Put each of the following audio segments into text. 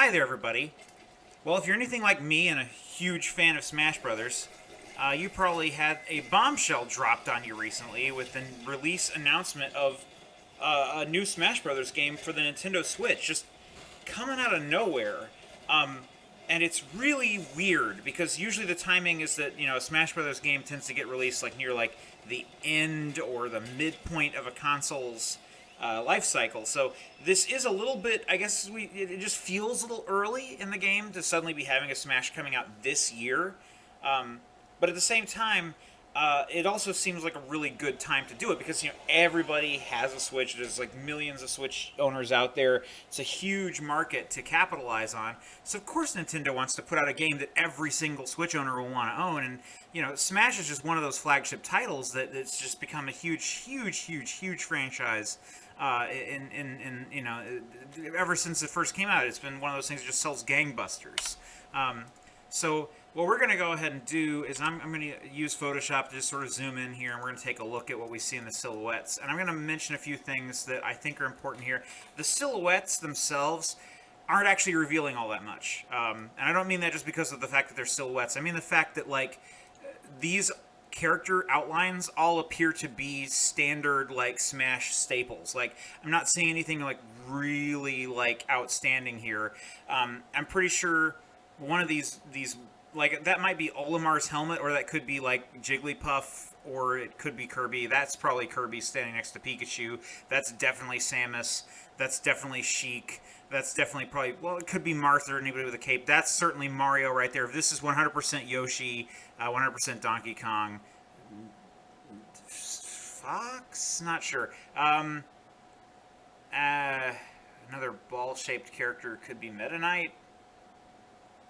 Hi there, everybody. Well, if you're anything like me and a huge fan of Smash Brothers, you probably had a bombshell dropped on you recently with the release announcement of a new Smash Brothers game for the Nintendo Switch, just coming out of nowhere. Um, and it's really weird because usually the timing is that a Smash Brothers game tends to get released like near like the end or the midpoint of a console's life cycle. So this is a little bit, I guess it just feels a little early in the game to suddenly be having a Smash coming out this year. But at the same time, it also seems like a really good time to do it because everybody has a Switch. There's like millions of Switch owners out there. It's a huge market to capitalize on. So of course Nintendo wants to put out a game that every single Switch owner will want to own. And Smash is just one of those flagship titles that it's just become a huge franchise. Ever since it first came out, it's been one of those things that just sells gangbusters. So what we're going to go ahead and do is I'm going to use Photoshop to just sort of zoom in here, and we're going to take a look at what we see in the silhouettes. And I'm going to mention a few things that I think are important here. The silhouettes themselves aren't actually revealing all that much. And I don't mean that just because of the fact that they're silhouettes. I mean the fact that, like, these character outlines all appear to be standard, like, Smash staples. Like, I'm not seeing anything, like, really, like, outstanding here. I'm pretty sure one of these like, that might be Olimar's helmet, or that could be like Jigglypuff, or it could be Kirby. That's probably Kirby standing next to Pikachu. That's definitely Samus. That's definitely Sheik. That's definitely probably, well, it could be Martha or anybody with a cape. That's certainly Mario right there. This is 100% Yoshi, 100% Donkey Kong. Fox? Not sure. Another ball-shaped character could be Meta Knight.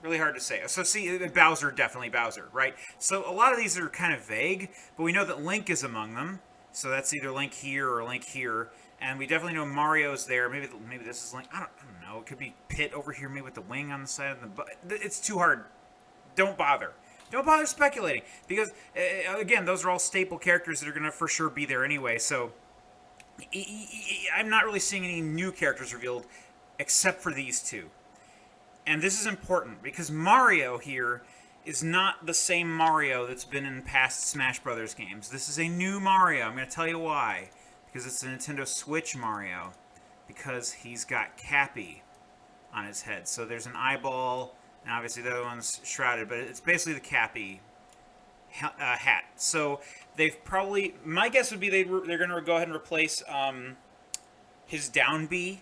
Really hard to say. So see, Bowser, definitely Bowser, right? So a lot of these are kind of vague, but we know that Link is among them. So that's either Link here or Link here. And we definitely know Mario's there. Maybe this is Link. I don't know. It could be Pit over here, maybe with the wing on the side of the... But it's too hard. Don't bother. Don't bother speculating. Because, again, those are all staple characters that are going to for sure be there anyway. So I'm not really seeing any new characters revealed except for these two. And this is important because Mario here is not the same Mario that's been in past Smash Brothers games. This is a new Mario. I'm going to tell you why. Because it's a Nintendo Switch Mario. Because he's got Cappy on his head. So there's an eyeball, and obviously the other one's shrouded, but it's basically the Cappy hat. So they've probably... My guess would be they're going to go ahead and replace his down B,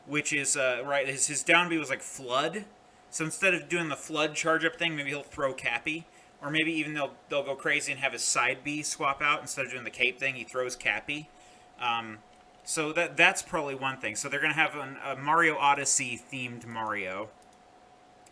which is, right, his down B was like Flood. So instead of doing the Flood charge-up thing, maybe he'll throw Cappy. Or maybe even they'll go crazy and have his side B swap out. Instead of doing the cape thing, he throws Cappy. So that's probably one thing. So they're going to have a Mario Odyssey-themed Mario.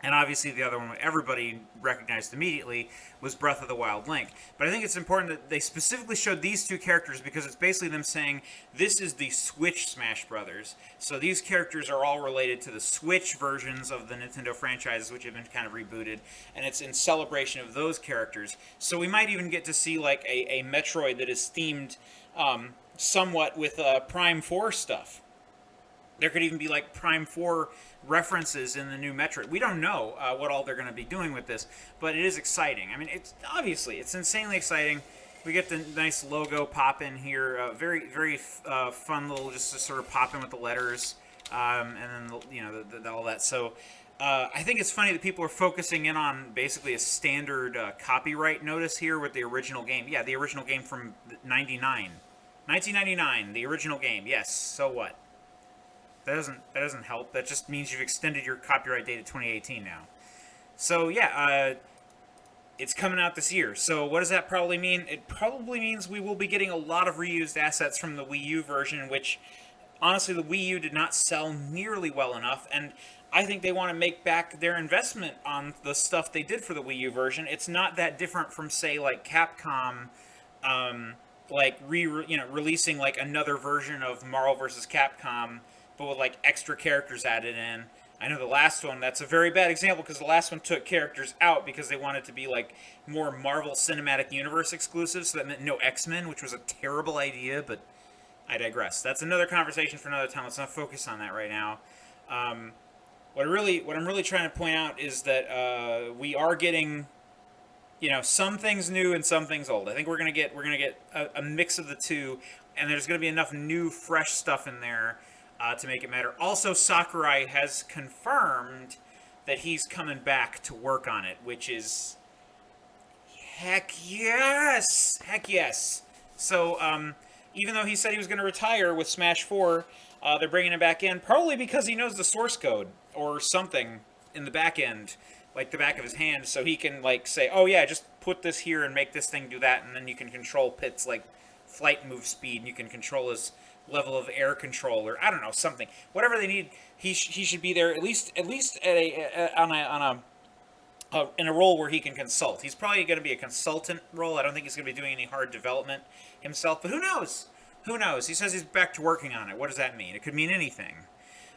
And obviously the other one everybody recognized immediately was Breath of the Wild Link. But I think it's important that they specifically showed these two characters because it's basically them saying, this is the Switch Smash Brothers. So these characters are all related to the Switch versions of the Nintendo franchises, which have been kind of rebooted. And it's in celebration of those characters. So we might even get to see like a Metroid that is themed somewhat with Prime 4 stuff. There could even be like Prime 4 references in the new Metroid. We don't know what all they're going to be doing with this, but it is exciting. I mean, it's insanely exciting. We get the nice logo pop in here. Very fun little, just to sort of pop in with the letters, and then all that. So I think it's funny that people are focusing in on basically a standard copyright notice here with the original game. Yeah, the original game from 1999, the original game. Yes. So what? That doesn't help. That just means you've extended your copyright date to 2018 now. So yeah, it's coming out this year. So what does that probably mean? It probably means we will be getting a lot of reused assets from the Wii U version, which honestly the Wii U did not sell nearly well enough, and I think they want to make back their investment on the stuff they did for the Wii U version. It's not that different from, say, like Capcom, releasing like another version of Marvel vs. Capcom, but with like extra characters added in. I know the last one, that's a very bad example because the last one took characters out because they wanted to be like more Marvel Cinematic Universe exclusive, so that meant no X-Men, which was a terrible idea, but I digress. That's another conversation for another time. Let's not focus on that right now. what I'm really trying to point out is that we are getting, you know, some things new and some things old. I think we're gonna get a mix of the two, and there's gonna be enough new, fresh stuff in there to make it matter. Also, Sakurai has confirmed that he's coming back to work on it, which is heck yes, heck yes. So even though he said he was going to retire with Smash 4, they're bringing him back in, probably because he knows the source code or something in the back end, like the back of his hand, so he can like say, oh yeah, just put this here and make this thing do that, and then you can control Pit's like flight move speed, and you can control his level of air control, or I don't know, something, whatever they need. He should be there at least in a role where he can consult. He's probably going to be a consultant role. I don't think he's going to be doing any hard development himself, but who knows? Who knows? He says he's back to working on it. What does that mean? It could mean anything.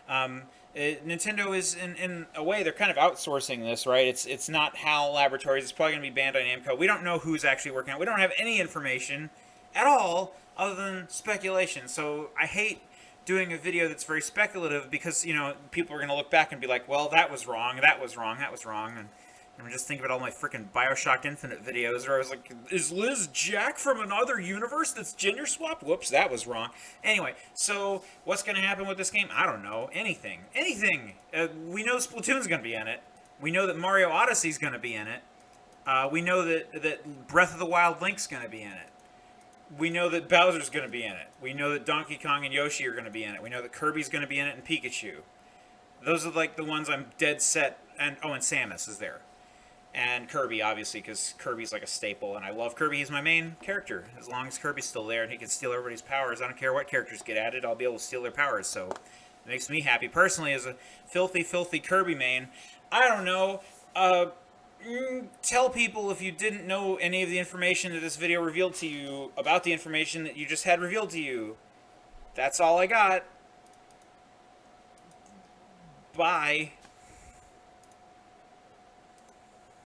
Nintendo is, in a way, they're kind of outsourcing this, right? It's not HAL Laboratories. It's probably going to be Bandai Namco. We don't know who's actually working on it. We don't have any information at all other than speculation. So I hate doing a video that's very speculative because, you know, people are going to look back and be like, well, that was wrong, that was wrong, that was wrong. And I'm just thinking about all my freaking Bioshock Infinite videos where I was like, is Liz Jack from another universe that's gender swapped? Whoops, that was wrong. Anyway, so what's going to happen with this game? I don't know. Anything. Anything. We know Splatoon's going to be in it. We know that Mario Odyssey's going to be in it. We know that Breath of the Wild Link's going to be in it. We know that Bowser's going to be in it. We know that Donkey Kong and Yoshi are going to be in it. We know that Kirby's going to be in it and Pikachu. Those are like the ones I'm dead set. And Samus is there. And Kirby, obviously, because Kirby's like a staple, and I love Kirby. He's my main character. As long as Kirby's still there and he can steal everybody's powers, I don't care what characters get added, I'll be able to steal their powers, so it makes me happy. Personally, as a filthy, filthy Kirby main, I don't know, tell people if you didn't know any of the information that this video revealed to you about the information that you just had revealed to you. That's all I got. Bye.